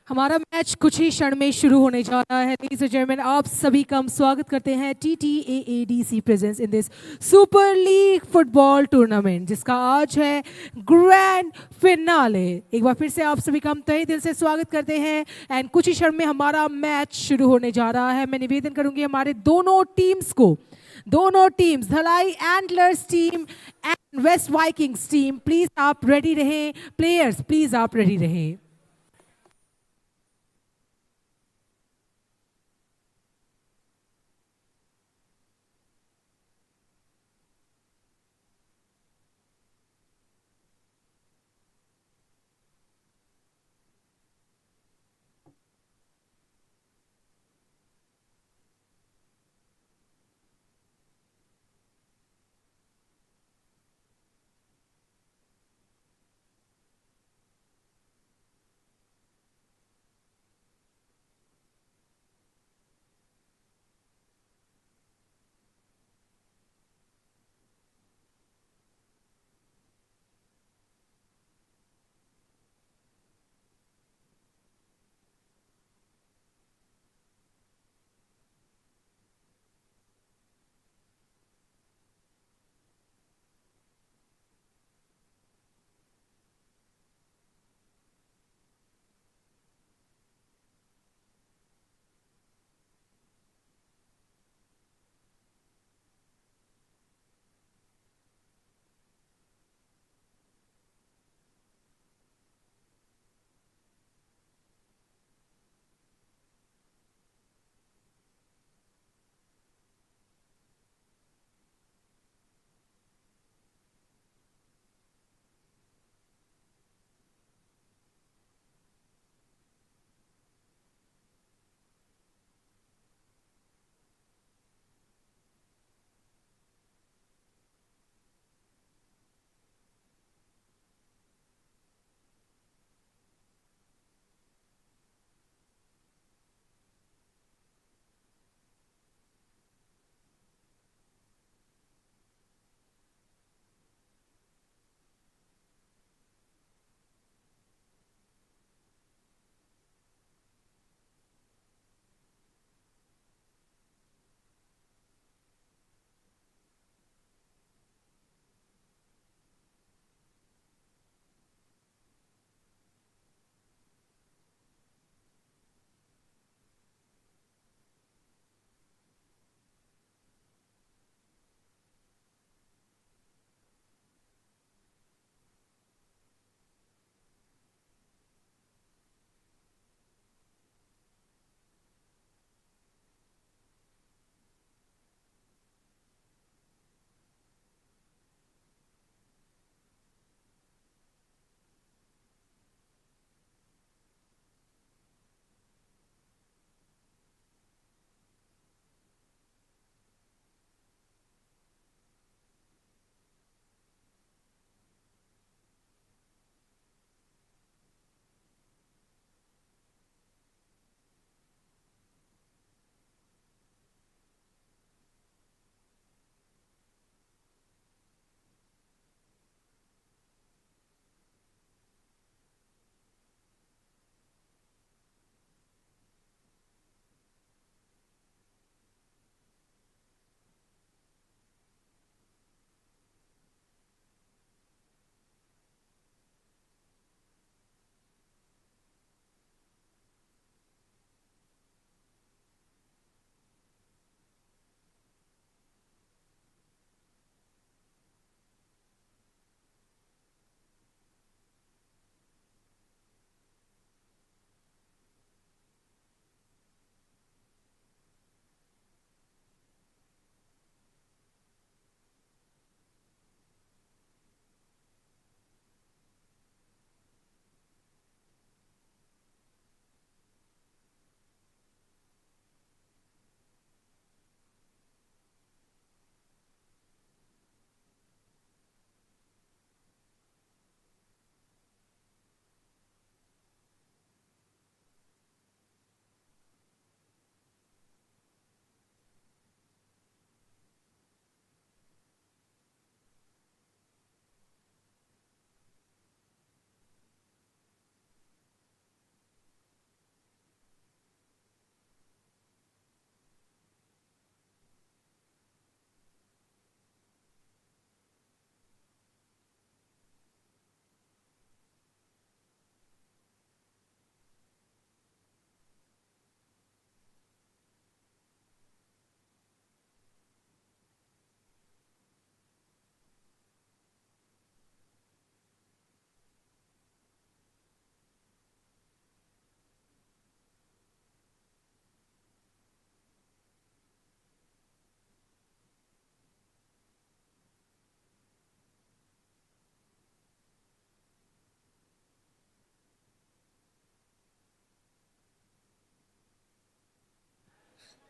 हमारा मैच कुछ ही क्षण में शुरू होने जा रहा है। लेडीज एंड जेंटलमैन, आप सभी का हम स्वागत करते हैं TTAADC presence in this super league football tournament, जिसका आज है ग्रैंड फिनाले। एक बार फिर से आप सभी का हम तहे दिल से स्वागत करते हैं एंड कुछ ही क्षण में हमारा मैच शुरू होने जा रहा है। मैं निवेदन करूंगी हमारे दोनों teams Dhalai Antlers team and West Vikings team, please आप रेडी रहें। प्लेयर्स प्लीज आप रेडी रहें।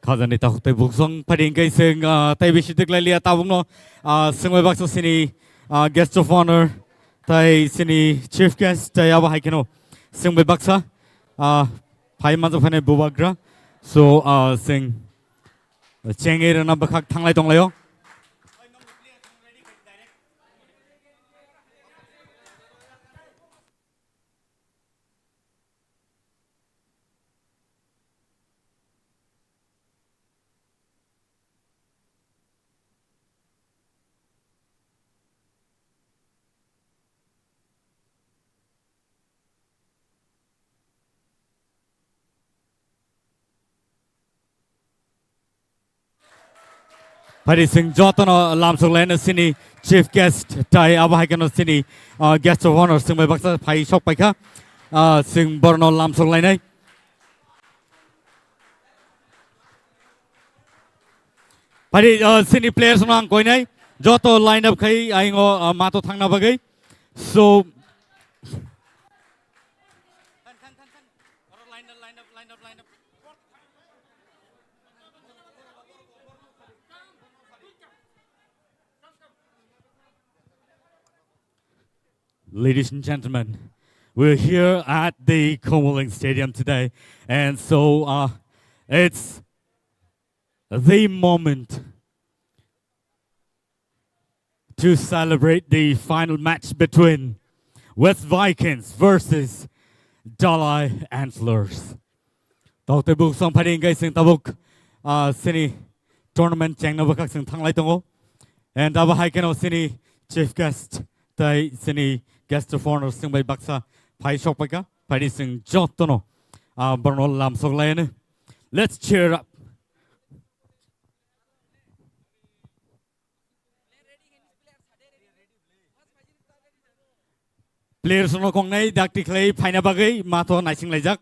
khazani ta hote buksong pading kai sing tai bishi tikla lia ta bungno singwai bakso sini guest of honor tai sini chief guest tai aba haikeno singwai baksa phai manjo phane bubagra so sing chenge rana bakhak thanglai tonglayo Pari Singh Jotono Lamsok Lane Sini Chief Guest Tai Abahakano Sini Guest of Honor Sing Baksa Pai Shok Paika Sing Borno Lamsok Lane Pari Sini players Nang Koinai Joto line up Kai Aingo Mato Thangna Bagai so Ladies and gentlemen, we're here at the Komoling Stadium today, and so it's the moment to celebrate the final match between West Vikings versus Dalai Antlers. Dr. Buk Song Pading Gai Sing Tabuk Sini tournament Chang Nabakak Sing Tanglai Tongo, and Abahaiken Sini chief guest Tai Sini guest of honor Sing by Baksa Pai Shopaka, Pai Sing Jotono, Borno Lamsok Lane. Let's cheer up. Players no kong nay dakti clay paina bagay mato naising lejak.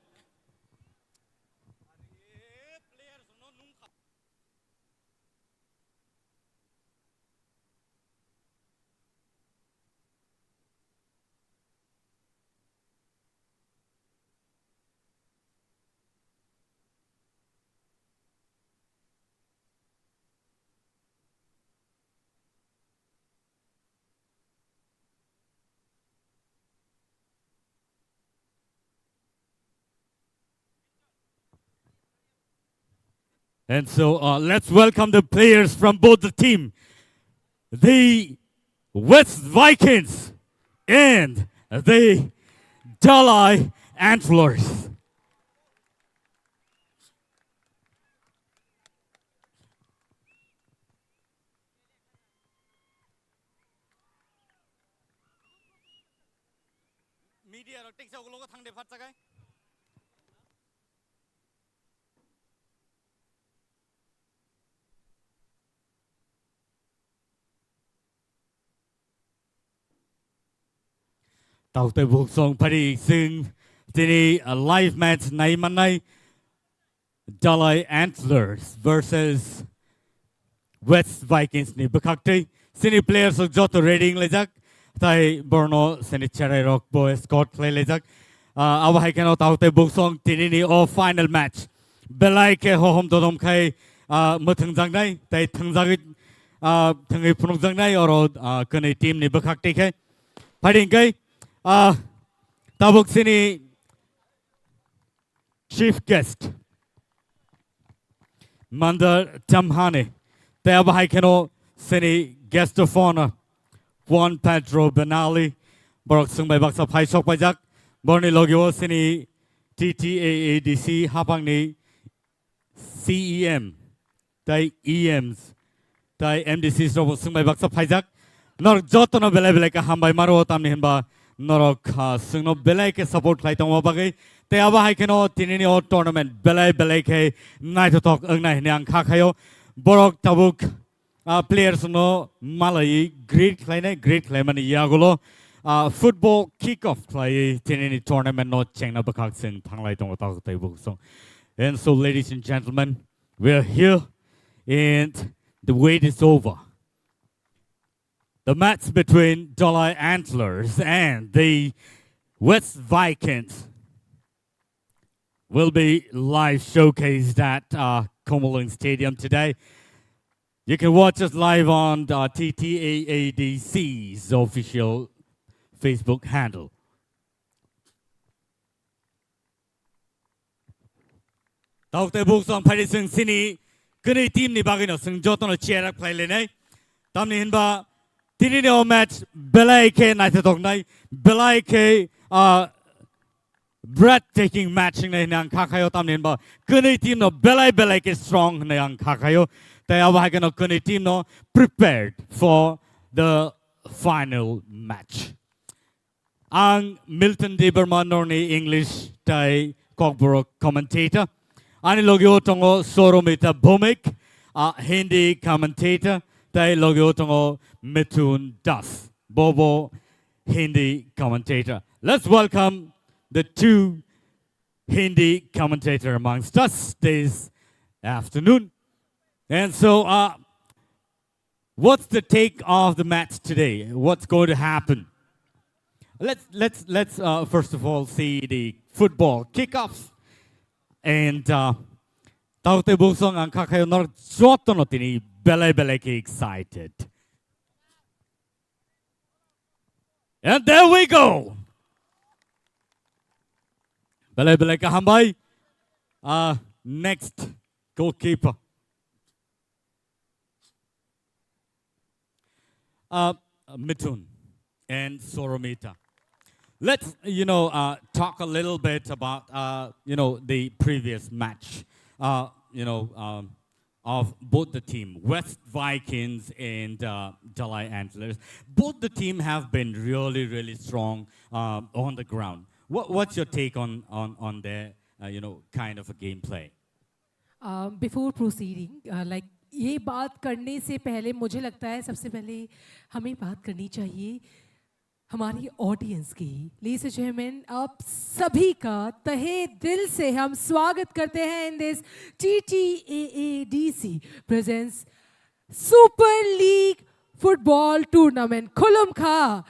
And so let's welcome the players from both the team. The West Vikings and the Dalai Antlers. Media Tàu tây buộc song Paris Sing Tini a live match Naimanai Dalai Antlers versus West Vikings ni Bakakti Sini players of Joto Reading Lejak Tai Borno Sini Cherai Rock Boy Scott Clay Lejak Awa Haikano Tàu tây buộc song Tini ni o final match Belai ke ho hom dodom khai Muthang Jang Nai Tai Thang Jagit Thangai Punok Jang Nai Oro Kani team ni Bakakti khai Fighting kai Tabuk Sini chief guest Mandar Tamhane Teabahikeno Sini guest of honor Juan Pedro Benali Borok Sung by Baksa Pai Sok Pajak Borni Logio Sini TTAADC Hapangni CEM Tai EMs Tai MDC Robo Sung by Baksa Pajak Nor Jotono Bele ka Hambai Maro Tamni Himba Norok Sungno Belay ke support Laitong Wabagay Te Abahikeno Tinini o tournament Belay ke Night Talk Nai Nyang Kakayo Borok Tabuk players no Malay great Clayman Yagulo football kickoff play Tinini tournament no Chengna Bakak Sing Tang Laitong Talk Table so and so ladies and gentlemen we're here and the wait is over. The match between Dalai Antlers and the West Vikings will be live showcased at Kumulang Stadium today. You can watch us live on TTAADC's official Facebook handle. Tàu tây buộc song phải đi sừng xin ý cái này team này bao cái nó sừng cho tao nó chia ra play lên này. Tam này hiện baทีนี้เนี่ยแมตช์เบลล์เคในที่ตรงนี้เบลล์เคbreathtaking match ในนังคาคายตามนี้บ่คือในทีมเนี่ยเบลล์เค strong ในนังคาคายแต่เอาไว้กันเนาะคือในทีมเนี่ย prepared for the final match อังมิลตันดีเบอร์มันนนี่ English ไทยคอกบรูค commentator อันนี้โลกิโอตงโอโซโรมิตาบุมิกHindi commentator Tay logo tongo Mithun Das, Bobo Hindi commentator. Let's welcome the two Hindi commentator amongst us this afternoon. And so, what's the take of the match today? What's going to happen? Let's first of all see the football kickoffs. And Taute Busong ang kakayo nor soto no tini Bele excited. And there we go. Bele kahambay. Next goalkeeper. Mithun and Soromita. Let's talk a little bit about the previous match. Of both the team, West Vikings and Dalai Antlers. Both the team have been really strong on the ground. What's your take on their kind of a gameplay? Before proceeding, ये बात करने से पहले मुझे लगता है सबसे पहले हमें बात करनी चाहिए हमारी ऑडियंस की। लेडीज एंड जेंटलमैन, आप सभी का तहे दिल से हम स्वागत करते हैं in this TTAADC presents super league football tournament खुलम खा।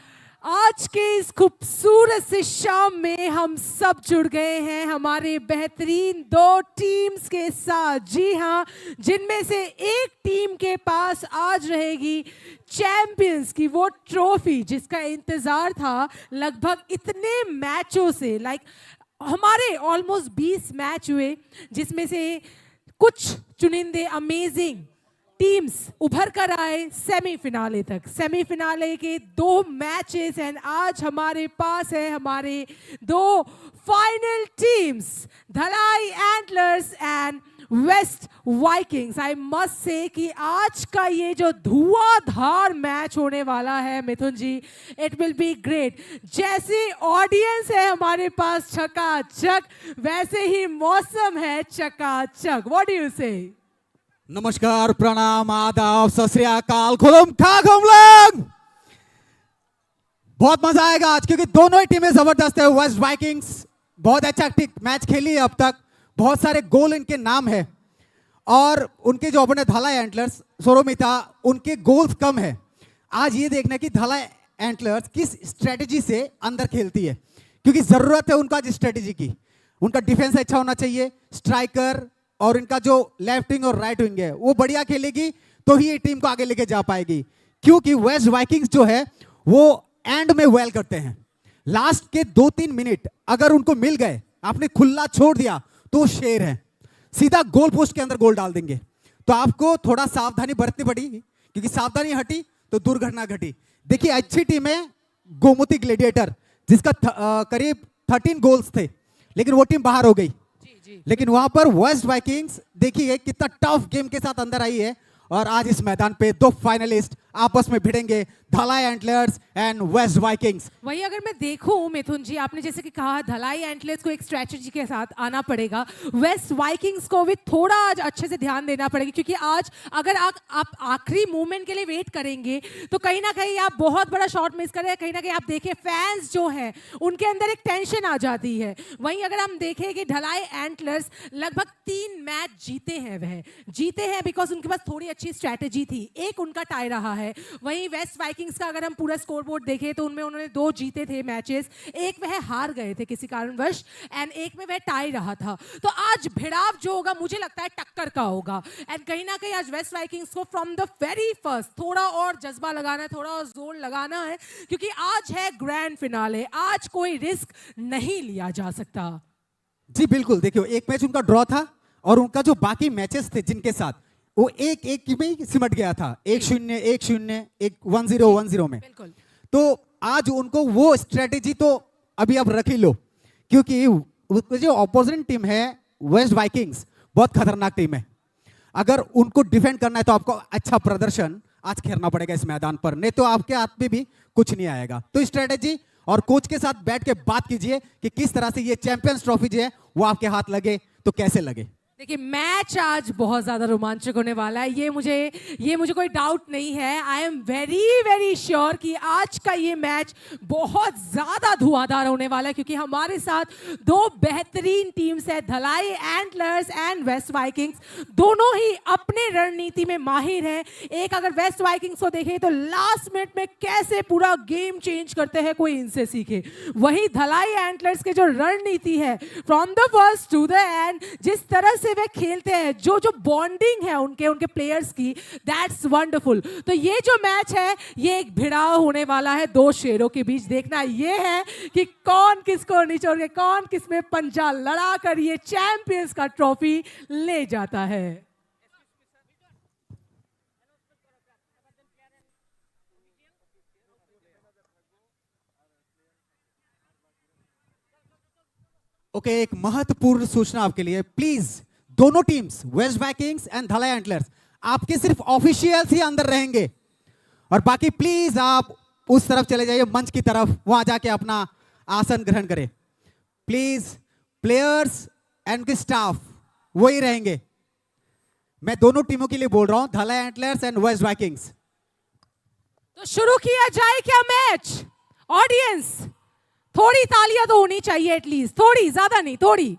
आज के इस खूबसूरत से शाम में हम सब जुड़ गए हैं हमारे बेहतरीन दो टीम्स के साथ। जी हाँ, जिनमें से एक टीम के पास आज रहेगी चैंपियंस की वो ट्रॉफी जिसका इंतजार था लगभग इतने मैचों से। हमारे ऑलमोस्ट 20 मैच हुए जिसमें से कुछ चुनिंदे अमेजिंग टीम्स उभर कर आए सेमीफिनाले तक। सेमीफिनाले के 2 मैचेस एंड आज हमारे पास है हमारे 2 final teams Dhalai Antlers and West Vikings. I must say कि आज का ये जो धुआंधार मैच होने वाला है मिथुन जी, इट विल बी ग्रेट। जैसे ऑडियंस है हमारे पास चकाचक, वैसे ही मौसम है चकाचक। व्हाट डू यू से? नमस्कार, प्रणाम, आदाब, सत श्री अकाल, खुलम खा खुमलंग। बहुत मजा आएगा आज क्योंकि दोनों ही टीमें जबरदस्त है। वेस्ट वाइकिंग्स बहुत अच्छा मैच खेली है अब तक, बहुत सारे गोल इनके नाम है और उनके जो ओपोनेंट धलाई एंटलर्स सोरोमिता, उनके गोल्स कम है। आज ये देखना कि धलाई एंटलर्स किस स्ट्रेटेजी से अंदर खेलती है क्योंकि जरूरत है उनका स्ट्रेटेजी की। उनका डिफेंस अच्छा होना चाहिए, स्ट्राइकर और इनका जो लेफ्ट विंग और राइट विंग है वो बढ़िया खेलेगी तो ही ये टीम को आगे लेके जा पाएगी। क्योंकि वेस्ट वाइकिंग्स जो है वो एंड में वेल करते हैं। लास्ट के 2-3 मिनट अगर उनको मिल गए, आपने खुला छोड़ दिया तो शेर है, सीधा गोल पोस्ट के अंदर गोल डाल देंगे। तो आपको थोड़ा सावधानी बरतनी पड़ी क्योंकि सावधानी हटी तो दुर्घटना घटी। देखिए अच्छी टीम है गोमती ग्लेडिएटर जिसका करीब 13 गोल्स थे लेकिन वो टीम बाहर हो गई। लेकिन वहां पर वेस्ट वाइकिंग्स देखिए कितना टफ गेम के साथ अंदर आई है और आज इस मैदान पे 2 फाइनलिस्ट आपस में भिड़ेंगे, धलाई एंटलर्स एंड वेस्ट वाइकिंग्स। वही अगर मैं देखूं मिथुन जी, आपने जैसे कि कहा धलाई एंटलर्स को एक स्ट्रेटजी के साथ आना पड़ेगा, वेस्ट वाइकिंग्स को भी थोड़ा आज अच्छे से ध्यान देना पड़ेगा क्योंकि आज अगर आप आखिरी मूवमेंट के लिए वेट करेंगे तो कहीं ना कहीं आप बहुत बड़ा शॉट मिस करें। कहीं ना कहीं आप देखें फैंस जो है उनके अंदर एक टेंशन आ जाती है। वहीं अगर हम देखें कि धलाई एंटलर्स लगभग 3 मैच जीते हैं, वह जीते हैं बिकॉज उनके पास थोड़ी अच्छी स्ट्रैटेजी थी। एक उनका टाई रहा है है। वहीं वेस्ट वाइकिंग्स का अगर हम पूरा स्कोर बोर्ड देखें तो उनमें उन्होंने 2 जीते थे मैचेस, एक वह हार गए थे किसी कारणवश एंड एक में वह टाई रहा था। तो आज भिड़ाव जो होगा मुझे लगता है टक्कर का होगा एंड कहीं ना कहीं आज वेस्ट वाइकिंग्स को फ्रॉम द वेरी फर्स्ट थोड़ा और जज्बा लगाना है, थोड़ा और जोर लगाना है, क्योंकि आज है ग्रैंड फिनाले, आज कोई रिस्क नहीं लिया जा सकता। जी बिल्कुल, देखियो एक मैच उनका ड्रॉ था और उनका जो बाकी मैचेस थे जिनके साथ वो एक एक में ही सिमट गया था, 1-0 1-0 1-0 1-0 में। बिल्कुल। तो आज उनको वो स्ट्रेटेजी तो अभी आप रख ही लो, क्योंकि जो ऑपोजिट टीम है वेस्ट वाइकिंग्स बहुत खतरनाक टीम है। अगर उनको डिफेंड करना है तो आपको अच्छा प्रदर्शन आज खेलना पड़ेगा इस मैदान पर, नहीं तो आपके हाथ में भी कुछ नहीं आएगा। तो स्ट्रेटेजी और कोच के साथ बैठ के बात कीजिए कि किस तरह से ये चैंपियंस ट्रॉफी जो है वो आपके हाथ लगे तो कैसे लगे। देखिए मैच आज बहुत ज्यादा रोमांचक होने वाला है, ये मुझे कोई डाउट नहीं है। आई एम वेरी श्योर कि आज का ये मैच बहुत ज्यादा धुआंधार होने वाला है, क्योंकि हमारे साथ 2 बेहतरीन टीम्स है, धलाई एंटलर्स एंड वेस्ट वाइकिंग्स। दोनों ही अपने रणनीति में माहिर हैं। एक अगर वेस्ट वाइकिंग्स को देखें तो लास्ट मिनट में कैसे पूरा गेम चेंज करते हैं, कोई इनसे सीखे। वही धलाई एंटलर्स के जो रणनीति है from the first to the end, जिस तरह से वे खेलते हैं, जो बॉन्डिंग है उनके प्लेयर्स की, दैट्स वंडरफुल। तो ये जो मैच है ये एक भिड़ाव होने वाला है 2 शेरों के बीच। देखना ये है कि कौन किसको निचोड़ के, कौन किसमें पंजा लड़ा कर ये चैंपियंस का ट्रॉफी ले जाता है। ओके, एक महत्वपूर्ण सूचना आपके लिए, प्लीज दोनों teams West Vikings and Dhalai Antlers आपके सिर्फ ऑफिशियल्स ही अंदर रहेंगे और बाकी प्लीज आप उस तरफ चले जाइए मंच की तरफ, वहां जाके अपना आसन ग्रहण करें। प्लीज प्लेयर्स एंड स्टाफ वही रहेंगे। मैं दोनों टीमों के लिए बोल रहा हूं, धलाई एंटलर्स एंड वेस्ट वाइकिंग्स। तो शुरू किया जाए क्या मैच? ऑडियंस थोड़ी तालियां तो होनी चाहिए एटलीस्ट, थोड़ी, ज्यादा नहीं, थोड़ी।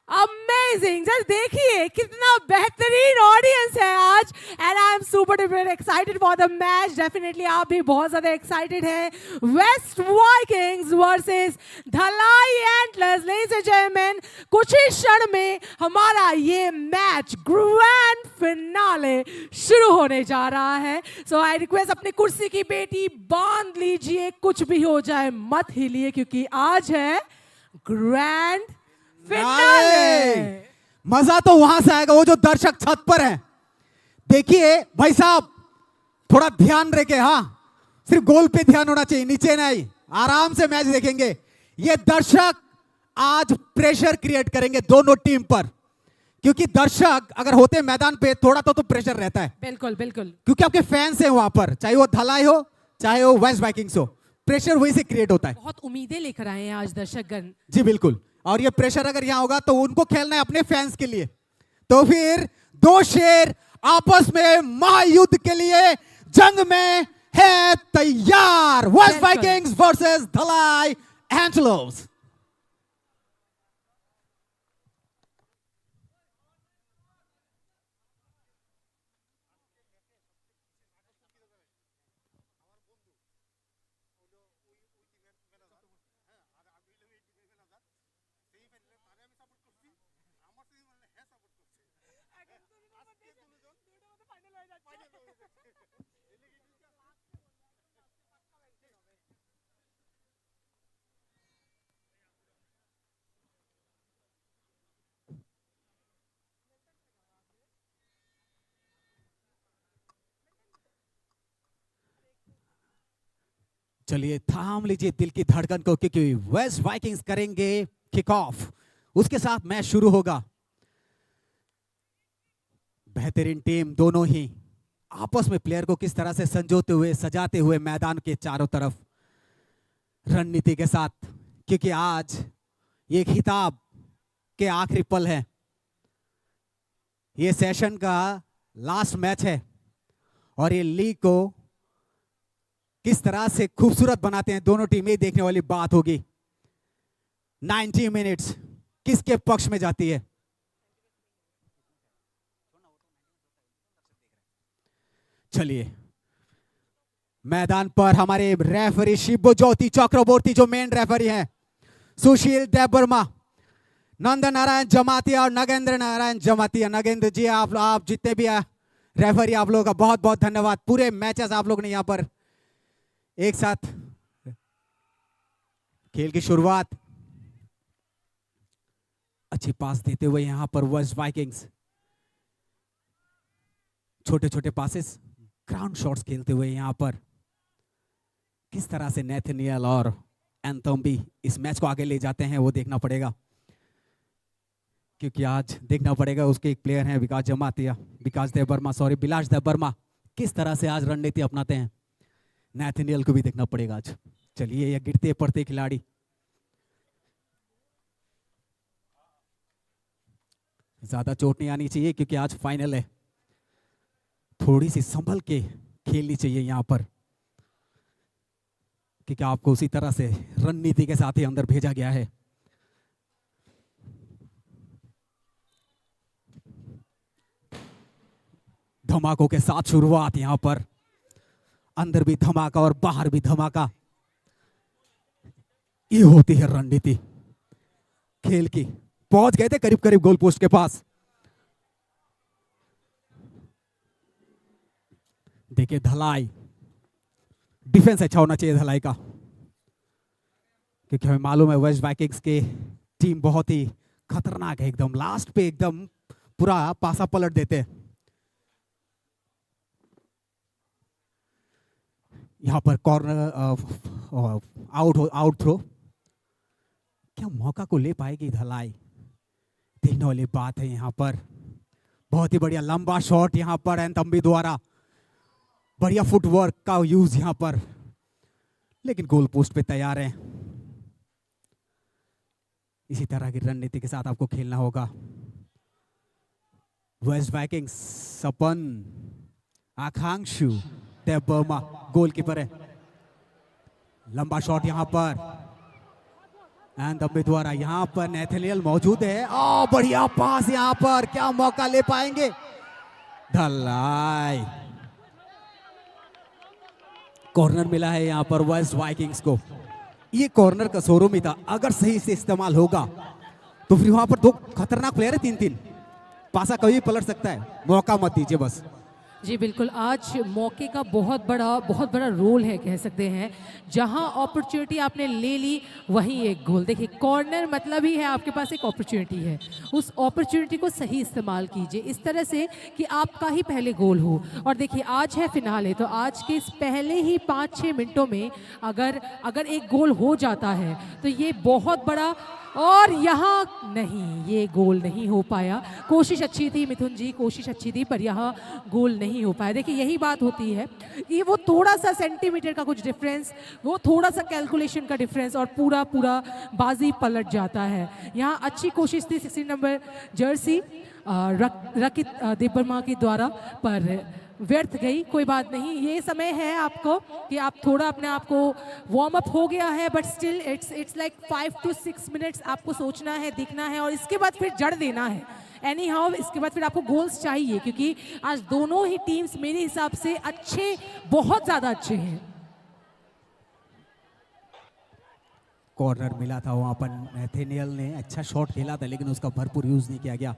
अमेजिंग, जस्ट देखिए कितना बेहतरीन ऑडियंस है आज and I am super duper excited for the match. Definitely आप भी बहुत ज्यादा एक्साइटेड हैं। West Vikings versus Dhalai Antlers. Ladies and gentleman, कुछ ही क्षण में हमारा ये मैच ग्रैंड फिनाले शुरू होने जा रहा है। सो आई रिक्वेस्ट अपनी कुर्सी की बेटी बांध लीजिए, कुछ भी हो जाए मत हिलिए, क्योंकि आज है ग्रैंड फिनाले। मजा तो वहां से आएगा, वो जो दर्शक छत पर हैं। देखिए भाई साहब, थोड़ा ध्यान रखे, हाँ सिर्फ गोल पे ध्यान होना चाहिए, नीचे नहीं। आराम से मैच देखेंगे। ये दर्शक आज प्रेशर क्रिएट करेंगे दोनों टीम पर, क्योंकि दर्शक अगर होते मैदान पे थोड़ा तो प्रेशर रहता है। बिल्कुल बिल्कुल, क्योंकि आपके फैंस हैं वहां पर, चाहे वो धलाई हो चाहे वो वेस्ट वाइकिंग्स हो, प्रेशर वही से क्रिएट होता है। बहुत उम्मीदें लेकर आए हैं आज दर्शकगण। जी बिल्कुल, और ये प्रेशर अगर यहां होगा तो उनको खेलना है अपने फैंस के लिए। तो फिर 2 शेर आपस में महायुद्ध के लिए जंग में है तैयार। Waste Vikings versus Dhalai antlers. चलिए थाम लीजिए दिल की धड़कन को, क्योंकि वेस्ट वाइकिंग्स करेंगे किक ऑफ, उसके साथ मैच शुरू होगा। बेहतरीन टीम दोनों ही आपस में प्लेयर को किस तरह से संजोते हुए सजाते हुए मैदान के चारों तरफ रणनीति के साथ, क्योंकि आज ये खिताब के आखिरी पल है, ये सेशन का लास्ट मैच है और ये लीग को किस तरह से खूबसूरत बनाते हैं दोनों टीमें, देखने वाली बात होगी। 90 मिनट्स किसके पक्ष में जाती है। चलिए मैदान पर हमारे रेफरी शिवज्योति चक्रवर्ती जो मेन रेफरी हैं, सुशील देववर्मा, नंदन नारायण जमातिया और नगेंद्र नारायण जमातिया। नगेंद्र जी, आप जितने भी रेफरी, आप लोगों का बहुत बहुत धन्यवाद। पूरे मैचेस आप लोग ने यहाँ पर एक साथ खेल की शुरुआत अच्छी पास देते हुए यहाँ पर वेस्ट वाइकिंग्स छोटे छोटे पासेस, ग्राउंड शॉट्स खेलते हुए यहाँ पर किस तरह से नेथनियल और एंथम्बी इस मैच को आगे ले जाते हैं वो देखना पड़ेगा, क्योंकि आज देखना पड़ेगा उसके एक प्लेयर हैं विकास देववर्मा, किस तरह से आज रणनीति अपनाते हैं। नेथनियल को भी देखना पड़ेगा आज। चलिए, ये गिरते पड़ते खिलाड़ी, ज्यादा चोट नहीं आनी चाहिए क्योंकि आज फाइनल है। थोड़ी सी संभल के खेलनी चाहिए यहाँ पर, क्योंकि आपको उसी तरह से रणनीति के साथ ही अंदर भेजा गया है। धमाकों के साथ शुरुआत यहाँ पर, अंदर भी धमाका और बाहर भी धमाका। ये होती है रणनीति खेल की। पहुंच गए थे करीब करीब गोल पोस्ट के पास। देखिए धलाई, डिफेंस अच्छा होना चाहिए धलाई का, क्योंकि हमें मालूम है वेस्ट वाइकिंग्स के टीम बहुत ही खतरनाक है। एकदम लास्ट पे एकदम पूरा पासा पलट देते हैं। यहां पर कॉर्नर आउट थ्रो, क्या मौका को ले पाएगी धलाई, देखने वाली बात है। यहां पर बहुत ही बढ़िया लंबा शॉट यहां पर एंथम्बी द्वारा, बढ़िया फुटवर्क का यूज यहां पर, लेकिन गोल पोस्ट पे तैयार है। इसी तरह की रणनीति के साथ आपको खेलना होगा। वेस्ट वाइकिंग्स सपन आकांक्षु देववर्मा गोलकीपर है। लंबा शॉट यहां पर एंथम्बी द्वारा, यहां पर नेथनियल मौजूद है। बढ़िया पास यहां पर, क्या मौका ले पाएंगे धलाई। कॉर्नर मिला है यहां पर वेस्ट वाइकिंग्स को। ये कॉर्नर का शोरूम ही था, अगर सही से इस्तेमाल होगा तो फिर वहां पर दो खतरनाक प्लेयर है, 3-3 पासा कभी पलट सकता है। मौका मत दीजिए बस। जी बिल्कुल, आज मौके का बहुत बड़ा रोल है कह सकते हैं। जहां अपॉर्चुनिटी आपने ले ली वहीं एक गोल। देखिए कॉर्नर मतलब ही है आपके पास एक अपॉर्चुनिटी है, उस अपॉर्चुनिटी को सही इस्तेमाल कीजिए इस तरह से कि आपका ही पहले गोल हो। और देखिए आज है फिनाले, तो आज के इस पहले ही 5-6 मिनटों में अगर एक गोल हो जाता है तो ये बहुत बड़ा, और यहाँ नहीं, ये गोल नहीं हो पाया। कोशिश अच्छी थी मिथुन जी, कोशिश अच्छी थी, पर यहाँ गोल नहीं हो पाया। देखिए यही बात होती है, ये वो थोड़ा सा सेंटीमीटर का कुछ डिफरेंस, वो थोड़ा सा कैलकुलेशन का डिफरेंस और पूरा बाजी पलट जाता है। यहाँ अच्छी कोशिश थी 16 नंबर जर्सी रकित देववर्मा के द्वारा, पर व्यर्थ गई। कोई बात नहीं, ये समय है आपको कि आप थोड़ा अपने आप को वार्म अप हो गया है, but still it's like 5 to 6 minutes आपको सोचना है, दिखना है, और इसके बाद फिर जड़ देना है। एनी हाउ इसके बाद फिर आपको गोल्स चाहिए, क्योंकि आज दोनों ही टीम्स मेरे हिसाब से अच्छे, बहुत ज़्यादा अच्छे हैं। कॉर्नर मिला था वहां पर, नेथनियल ने अच्छा शॉट खेला था लेकिन उसका भरपूर यूज नहीं किया गया।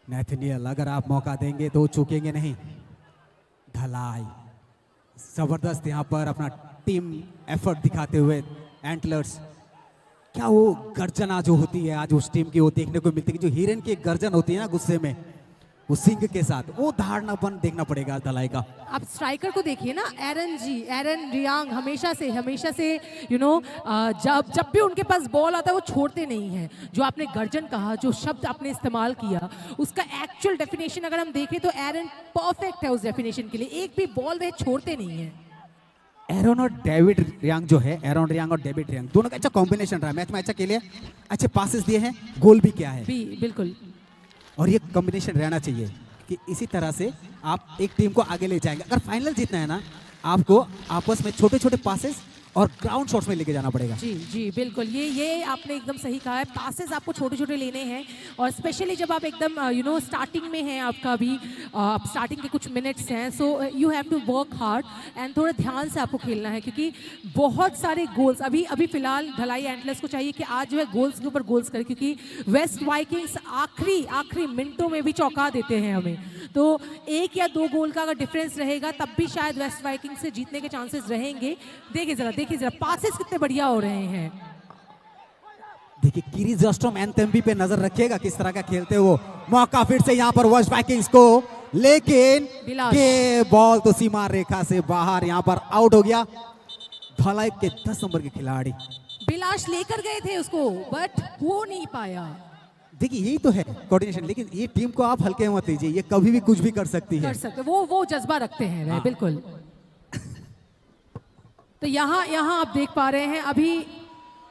नेथनियल अगर आप मौका देंगे तो चूकेंगे नहीं। धलाई जबरदस्त यहाँ पर अपना टीम एफर्ट दिखाते हुए एंटलर्स, क्या वो गर्जना जो होती है आज उस टीम की वो देखने को मिलती है, जो हिरन की गर्जन होती है ना गुस्से में, वो सिंह के साथ, वो धारणापन देखना पड़ेगा धलाई का। आप स्ट्राइकर को देखिए ना, एरन रियांग हमेशा से जब भी उनके पास बॉल आता है वो छोड़ते नहीं हैं। जो आपने गर्जन कहा, जो शब्द आपने इस्तेमाल किया, उसका एक्चुअल डेफिनेशन अगर हम देखें तो एरन परफेक्ट है उस डेफिनेशन के लिए। एक भी बॉल वे छोड़ते नहीं है। एरन और डेविड रियांग जो है, एरन रियांग और डेविड रियांग दोनों का अच्छा कॉम्बिनेशन रहा मैच में, अच्छा खेले, अच्छे पासेस दिए हैं, गोल भी किया है। बिल्कुल, और ये कॉम्बिनेशन रहना चाहिए कि इसी तरह से आप एक टीम को आगे ले जाएंगे। अगर फाइनल जीतना है ना, आपको आपस में छोटे छोटे पासेस और ग्राउंड शॉट्स में लेके जाना पड़ेगा। जी जी बिल्कुल, ये आपने एकदम सही कहा है। पासेस आपको छोटे छोटे लेने हैं और स्पेशली जब आप एकदम स्टार्टिंग में हैं, आपका अभी स्टार्टिंग के कुछ मिनट्स हैं, so you have to work hard and थोड़ा ध्यान से आपको खेलना है, क्योंकि बहुत सारे गोल्स अभी फिलहाल ढलाई एंटलर्स को चाहिए कि आज जो है गोल्स के ऊपर गोल्स करें, क्योंकि वेस्ट वाइकिंग्स आखिरी मिनटों में भी चौंका देते हैं हमें। तो 1 या 2 गोल का अगर डिफरेंस रहेगा तब भी शायद वेस्ट वाइकिंग से जीतने के चांसेस रहेंगे। देखिए जरा पासेस कितने बढ़िया हो रहे हैं। देखिए किरिजोस्टोम एंथेम्बी पे नजर रखिएगा किस तरह का खेलते हो। मौका फिर से यहाँ पर वेस्ट वाइकिंग्स को, लेकिन बिलाश। ये बॉल तो सीमा रेखा से बाहर यहाँ पर आउट हो गया। धलाई के 10 नंबर के खिलाड़ी बिलाश लेकर गए थे उसको, बट हो नहीं पाया। देखिए यही तो है कोऑर्डिनेशन, लेकिन ये टीम को आप हल्के मत लीजिए, ये कभी भी कुछ भी कर सकती है। कर सकते वो जज्बा रखते हैं वह, बिल्कुल। तो यहाँ आप देख पा रहे हैं अभी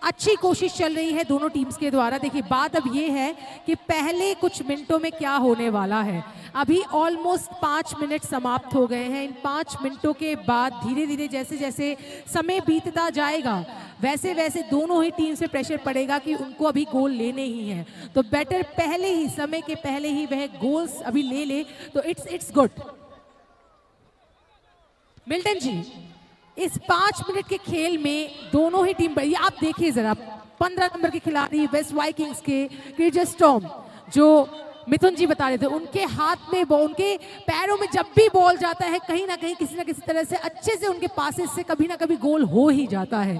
अच्छी कोशिश चल रही है दोनों टीम्स के द्वारा। देखिए बात अब ये है कि पहले कुछ मिनटों में क्या होने वाला है। अभी ऑलमोस्ट 5 मिनट समाप्त हो गए हैं। इन 5 मिनटों के बाद धीरे धीरे जैसे जैसे समय बीतता जाएगा वैसे वैसे दोनों ही टीम से प्रेशर पड़ेगा कि उनको अभी गोल लेने ही हैं। तो बेटर पहले ही, समय के पहले ही वह गोल्स अभी ले ले तो इट्स गुड। मिल्टन जी, इस 5 मिनट के खेल में दोनों ही टीम बढ़िया। आप देखिए जरा 15 नंबर के खिलाड़ी वेस्ट वाइकिंग्स के किरिजोस्टोम, जो मिथुन जी बता रहे थे, उनके हाथ में बॉल, उनके पैरों में जब भी बॉल जाता है कहीं ना कहीं किसी ना किसी तरह से अच्छे से उनके पासेस से कभी ना कभी गोल हो ही जाता है।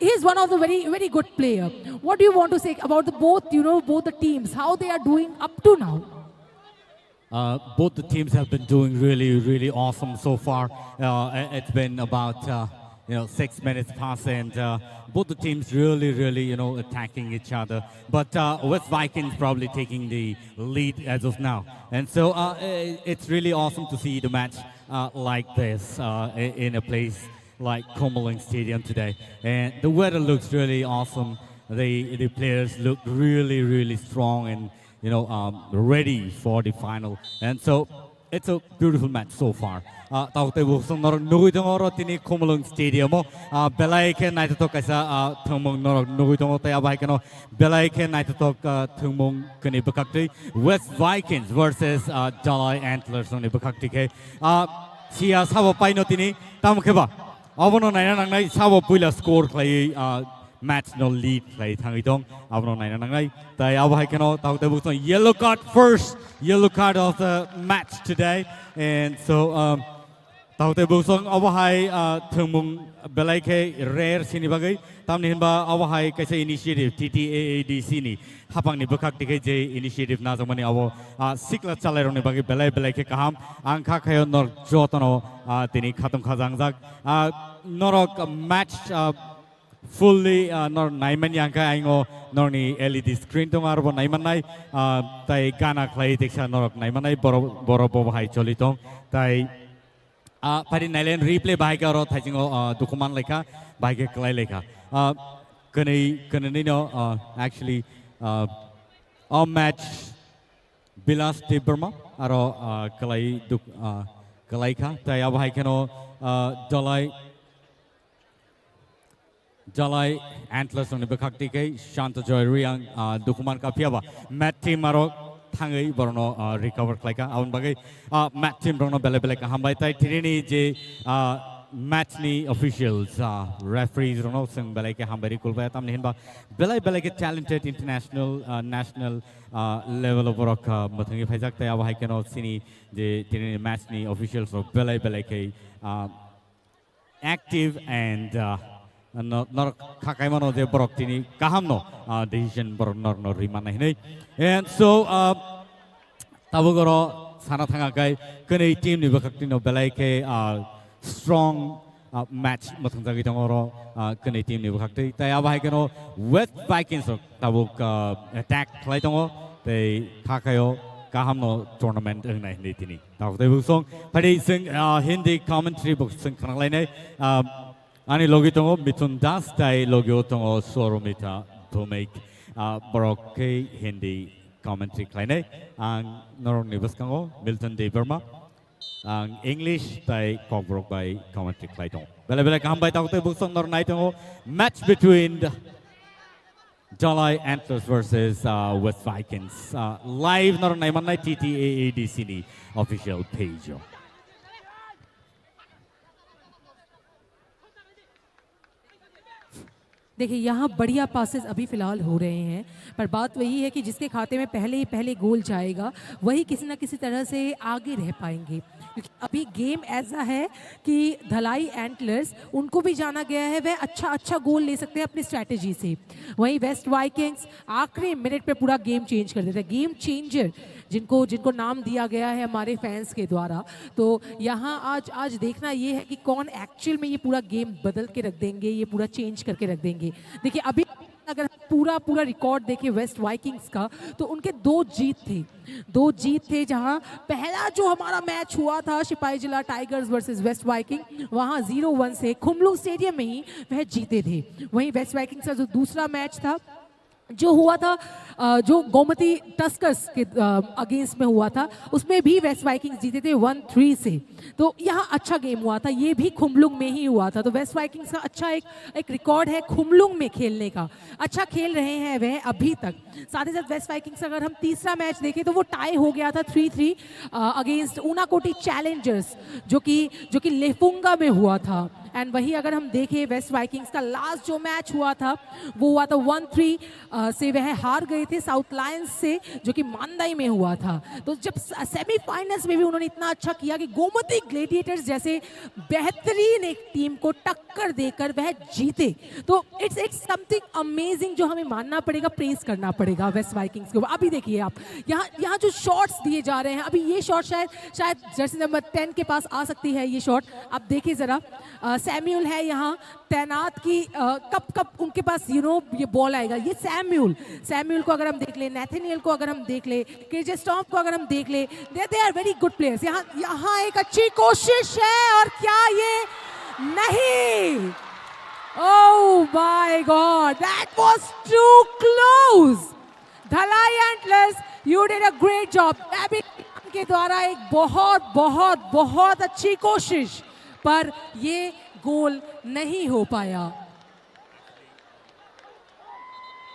He is one of the very good player. What do you want to say about the both the teams, how they are doing up to now? Both the teams have been doing really awesome so far. It's been about 6 minutes past, and both the teams really attacking each other. But West Vikings probably taking the lead as of now, and so it's really awesome to see the match like this in a place like Comelong Stadium today. And the weather looks really awesome. The players look really strong and ready for the final, and so it's a beautiful match so far. Taute busong norok nugui tongoro tini Comelong Stadium o belai ke naito to kaisa thungmong norok nugui tongo taya bai keno belai ke naito to thungmong kani bakakti West Vikings versus Jalai Antlers oni bakakti ke sia sabo paino tini tamkheba abono naina nangnai sabo puila score khlai match no lead play thangi tong abono naina nangnai tai abai keno taute busong yellow card of the match today. And so taute busong abahai thungmung belai ke rare sini bagai tamni hinba abahai kaisa initiative TTAADC ni hapang ni bakak dikai je initiative na jamani abo sikla chalai roni bagai belai ke kaham angkha khayo nor jotono tini khatam khajangjak norok match fully nor naiman yangka aingo norni LED screen tong arbo naiman nai tai gana khlai deksa norok naiman nai boro bahai choli tong tai pari nailen replay bahai ka ro thaijingo dokuman lekha bahai ke klai lekha kanai no actually a match Bilas Tiberma aro klai kha tai abahai keno Jalai Antlers on the Bakakti ke Shanta Joy Riang Dukuman Kapiaba Matt Team Maro Tangai Borno recover Kleka Aun Bagay Matt Team Brono Belebeleka Hambai Tai Tirini J match ni officials referees Rono Sing Beleke Hambari Kulva Tam Hinba Beleke talented international national level of work Matangi Fazak Taya Haikano Sini J Tirini match ni officials of Beleke active and nor kakaimano de borok tini kahamno decision borok nor rimana hinai. And so tabugoro sana thangakai kene team ni bakaktino belai ke strong match mathangagi tongoro kene team ni bakakti tai abai keno West Vikings tabuk attack play tongo te kakayo kahamno tournament ngai ni tini taw te busong pari sing Hindi commentary book sing kanglai nei Ani logi tongo Mithun Das tai logi tongo Soromita Bhumik Borok ke Hindi commentary klai nei ang norong nibas kango Milton De Burma English តែកងប្រកby commentary ខ្លៃតងបែបបែបកំបីតងទៅបុកសងនរណៃតង match between Jalai Antlers versus West Vikings live នរណៃមិនណៃ TTAADC នេះ official page देखिए यहाँ बढ़िया passes अभी फिलहाल हो रहे हैं, पर बात वही है कि जिसके खाते में पहले गोल जाएगा वही किसी ना किसी तरह से आगे रह पाएंगे, क्योंकि अभी गेम ऐसा है कि धलाई एंटलर्स उनको भी जाना गया है, वह अच्छा गोल ले सकते हैं अपनी स्ट्रैटेजी से। वहीं वेस्ट वाइकिंग्स आखिरी मिनट पे पूरा गेम चेंज कर देता है, गेम चेंजर जिनको नाम दिया गया है हमारे फैंस के द्वारा। तो यहाँ आज देखना ये है कि कौन एक्चुअल में ये पूरा गेम बदल के रख देंगे, ये पूरा चेंज करके रख देंगे। देखिए अभी अगर पूरा रिकॉर्ड देखें वेस्ट वाइकिंग्स का, तो उनके दो जीत थे जहां पहला जो हमारा मैच हुआ था सिपाही जिला टाइगर्स वर्सेस वेस्ट वाइकिंग, वहां 0-1 से खुमलुंग स्टेडियम में ही वह जीते थे। वहीं वेस्ट वाइकिंग्स का जो दूसरा मैच था जो हुआ था जो गोमती टस्कर्स के अगेंस्ट में हुआ था, उसमें भी वेस्ट वाइकिंग्स जीते थे 1-3 से। तो यहाँ अच्छा गेम हुआ था, ये भी खुमलुंग में ही हुआ था। तो वेस्ट वाइकिंग्स का अच्छा एक रिकॉर्ड है खुमलुंग में खेलने का, अच्छा खेल रहे हैं वह अभी तक। साथ ही साथ वेस्ट वाइकिंग्स अगर हम तीसरा मैच देखें तो वो टाई हो गया था 3-3 अगेंस्ट ऊनाकोटी चैलेंजर्स जो कि लेफुंगा में हुआ था। एंड वही अगर हम देखें वेस्ट वाइकिंग्स का लास्ट जो मैच हुआ था वो हुआ था 1-3 से वह हार गए थे साउथ लायंस से, जो कि मांदाई में हुआ था। तो जब सेमीफाइनल्स में भी उन्होंने इतना अच्छा किया कि गोमती ग्लेडिएटर्स जैसे बेहतरीन एक टीम को टक्कर देकर वह जीते, तो इट्स समथिंग अमेजिंग जो हमें मानना पड़ेगा, प्रेज करना पड़ेगा वेस्ट वाइकिंग्स को। अभी देखिए आप यहाँ जो शॉट्स दिए जा रहे हैं, अभी ये शॉट शायद जर्सी नंबर 10 के पास आ सकती है ये शॉट। आप देखिए जरा सैम्यूल है यहाँ तैनात की कब उनके पास ये बॉल आएगा। ये सैम्यूल को अगर हम देख ले, नेथनियल को अगर हम देख ले, किर्जेस्टॉम को अगर हम देख ले, they are very good players. यहाँ एक अच्छी कोशिश है और क्या ये नहीं, oh my god that was too close. Dhalai Antlers you did a great job. के द्वारा एक बहुत अच्छी कोशिश, पर ये गोल नहीं हो पाया।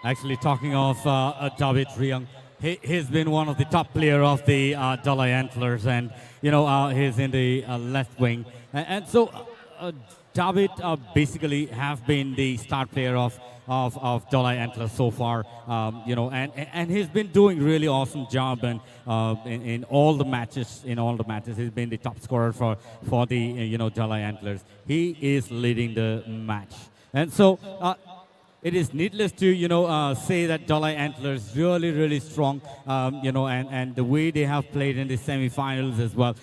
Actually, talking of David Riang, he's been one of the top player of the Dalai Antlers, and he's in the left wing, and so David basically have been the star player of Dalai Antlers so far, and he's been doing really awesome job, and in all the matches, he's been the top scorer for the Dalai Antlers. He is leading the match, and so it is needless to say that Dalai Antlers really strong, and the way they have played in the semi-finals as well,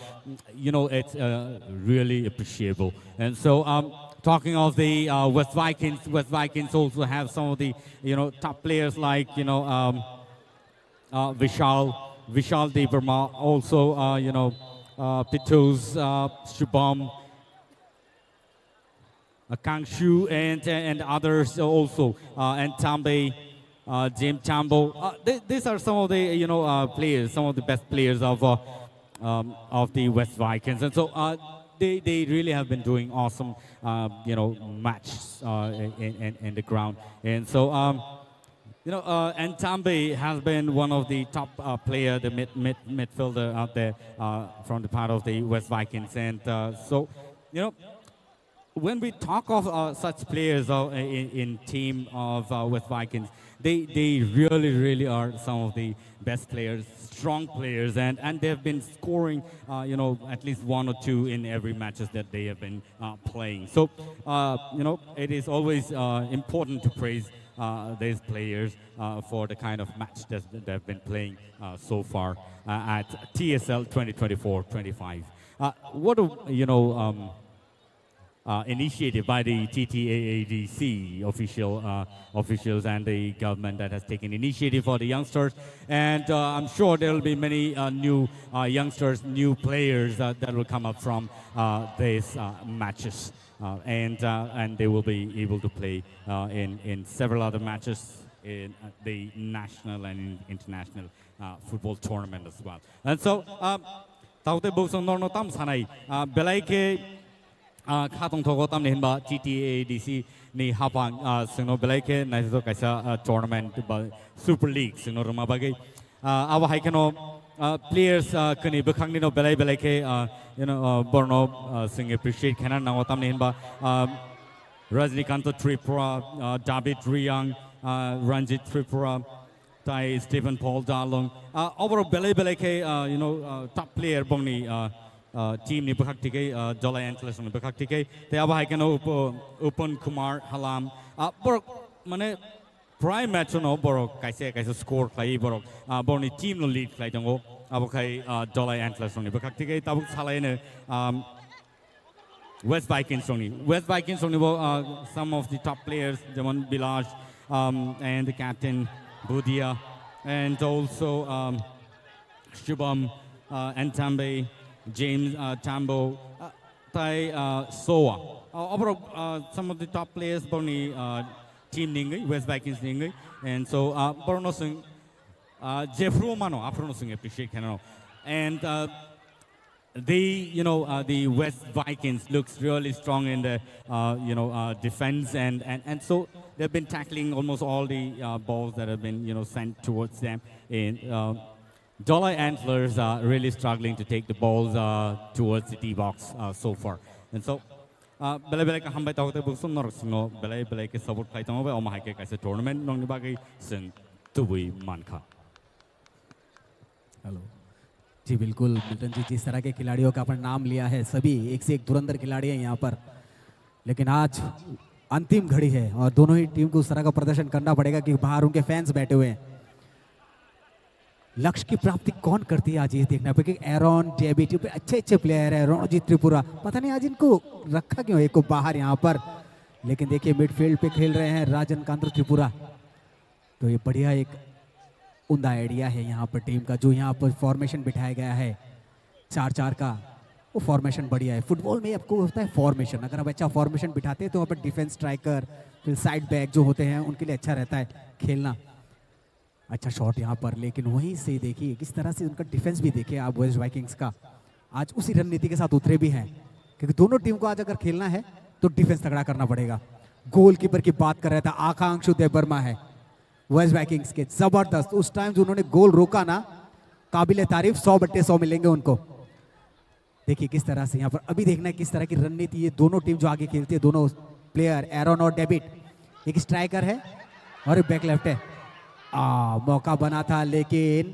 it's really appreciable. And so talking of the West Vikings also have some of the top players like Vishal Devarma, also Pitus, Shubham, Kangshu and others also, and Tambe, James Tambo. These are some of the players, some of the best players of the West Vikings, and so they really have been doing awesome matches in the ground, and so and Tambe has been one of the top player, the midfielder out there from the part of the West Vikings, and so when we talk of such players in team of West Vikings, they really are some of the best players, strong players, and they have been scoring at least 1 or 2 in every matches that they have been playing. So it is always important to praise these players for the kind of match that they've been playing so far at TSL 2024-25. What do initiative by the TTAADC officials and the government that has taken initiative for the youngsters, and I'm sure there will be many new youngsters, new players that will come up from these matches, and they will be able to play in several other matches in the national and international football tournament as well. And so ताउते बुक्सं नॉर्नो तम सानाई बेलाई के खातों थोको तम निहिंबा TTAADC नि हापांग सिंगनो बेलाई के नाइजो कैसा tournament बा super league सिंगनो Ruma बागे अब हाइकनो players kini bekhang nino belai ke borno sing appreciate khana na tam nihinba Rajnikant Tripura David Riyang Ranjit Tripura tai Stephen Paul Dalong overall belai ke top player bongni team ni bekhak tike Dolai Antlers ni bekhak tike te aba haikano Upon Kumar Halam bor mane prime match no borok kaise score khai borok borni team no lead khai jango abo khai Dolai Antlers ni bekhak tike tabuk salai ne West Vikings only some of the top players Jaman Bilaj and the captain Budia and also Shubham Antambe James Tambo Tai Soa overall some of the top players borni team ningai West Vikings ningai and so Borno Singh Jeffro Mano Afro Singh appreciate Canano and the West Vikings looks really strong in the defense and so they've been tackling almost all the balls that have been sent towards them and Dolai Antlers are really struggling to take the balls towards the T box so far and so belai ka hambai tawte buksum nor singo belai ke support khai tamo ba omai ke kaise tournament nong ni bagai sing tubui manka hello जी बिल्कुल Milton जी जिस तरह के खिलाड़ियों का अपन नाम लिया है सभी एक से एक धुरंधर खिलाड़ी हैं यहाँ पर लेकिन आज अंतिम घड़ी है और दोनों ही टीम को उस तरह का प्रदर्शन करना पड़ेगा कि बाहर उनके फैंस बैठे हुए हैं लक्ष्य की प्राप्ति कौन करती है आज ये देखना क्योंकि एरॉन डेबिट अच्छे प्लेयर है रणजीत त्रिपुरा पता नहीं आज इनको रखा क्यों एक को बाहर यहाँ पर लेकिन देखिए मिडफील्ड पे खेल रहे हैं राजनकांत त्रिपुरा तो ये बढ़िया एक उमदा आइडिया है यहाँ पर टीम का जो यहाँ पर फॉर्मेशन बिठाया गया है 4-4 का वो फॉर्मेशन बढ़िया है फुटबॉल में आपको होता है फॉर्मेशन अगर आप अच्छा फॉर्मेशन बिठाते हैं तो वहाँ पर डिफेंस स्ट्राइकर फिर साइड बैक जो होते हैं उनके लिए अच्छा रहता है खेलना अच्छा शॉट यहाँ पर लेकिन वहीं से देखिए किस तरह से उनका डिफेंस भी देखिए आप वेस्ट वाइकिंग्स का आज उसी रणनीति के साथ उतरे भी हैं क्योंकि दोनों टीम को आज अगर खेलना है तो डिफेंस तगड़ा करना पड़ेगा गोलकीपर की बात कर रहा था आकांक्षु देवबर्मा है वेस्ट वाइकिंग्स के जबरदस्त उस टाइम जो उन्होंने गोल रोका ना काबिल तारीफ 100/100 मिलेंगे उनको देखिए किस तरह से यहाँ पर अभी देखना है किस तरह की रणनीति ये दोनों टीम जो आगे खेलती है दोनों प्लेयर एरॉन और डेबिट एक स्ट्राइकर है और एक बैक लेफ्ट है मौका बना था लेकिन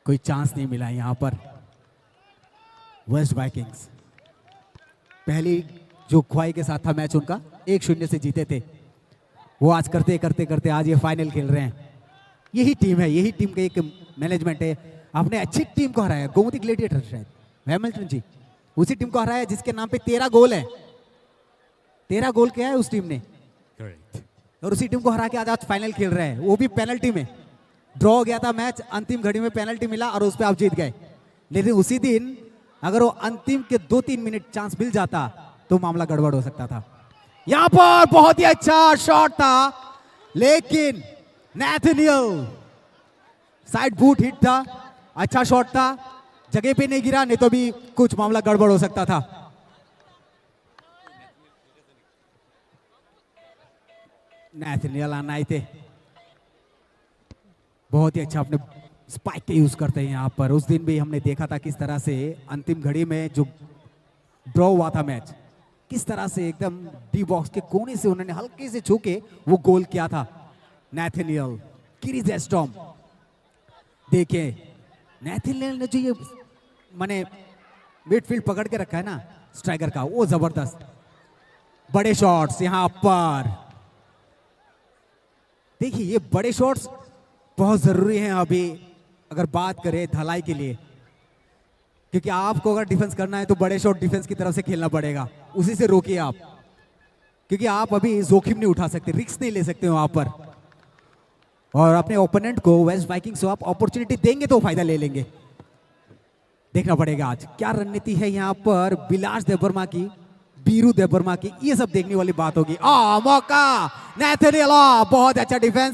कोई चांस नहीं मिला यहाँ पर वेस्ट वाइकिंग्स पहली जो ख्वाही के साथ था मैच उनका 1-0 से जीते थे वो आज करते आज ये फाइनल खेल रहे हैं यही टीम है यही टीम का एक मैनेजमेंट है आपने अच्छी टीम को हराया गोमती ग्लेडिएटर शायद हैमिल्टन जी उसी टीम को हराया जिसके नाम पे 13 गोल है 13 गोल किया है उस टीम ने और उसी टीम को हरा के आज फाइनल खेल रहे हैं वो भी पेनल्टी में ड्रॉ हो गया था मैच अंतिम घड़ी में पेनल्टी मिला और उस पर आप जीत गए लेकिन उसी दिन अगर वो अंतिम के 2-3 मिनट चांस मिल जाता तो मामला गड़बड़ हो सकता था यहां पर बहुत ही अच्छा शॉट था लेकिन नैथनियल साइड बूट हिट था अच्छा शॉट था जगह पे नहीं गिरा नहीं तो भी कुछ मामला गड़बड़ हो सकता था नैथनियल आना ही थे बहुत ही अच्छा अपने स्पाइक के यूज करते हैं यहाँ पर उस दिन भी हमने देखा था किस तरह से अंतिम घड़ी में जो ड्रॉ हुआ था मैच किस तरह से एकदम डी बॉक्स के कोने से उन्होंने हल्के से छू के वो गोल किया था नैथनियल किरिजेस्टॉम देखिए नैथनियल ने जो ये माने मिडफील्ड पकड़ के रखा है ना स्ट्राइकर का वो जबरदस्त बड़े शॉट्स यहां पर देखिए ये बड़े शॉट्स बहुत जरूरी हैं अभी अगर बात करें धलाई के लिए क्योंकि आपको अगर डिफेंस करना है तो बड़े शॉट डिफेंस की तरफ से खेलना पड़ेगा उसी से रोकिए आप क्योंकि आप अभी जोखिम नहीं उठा सकते रिस्क नहीं ले सकते वहां पर और अपने ओपोनेंट को वेस्ट वाइकिंग्स को आप अपॉर्चुनिटी देंगे तो फायदा ले लेंगे देखना पड़ेगा आज क्या रणनीति है यहाँ पर बिलास देवबर्मा की बीरू देवबर्मा की ये सब देखने वाली बात होगी मौका नैथनियल बहुत अच्छा डिफेंस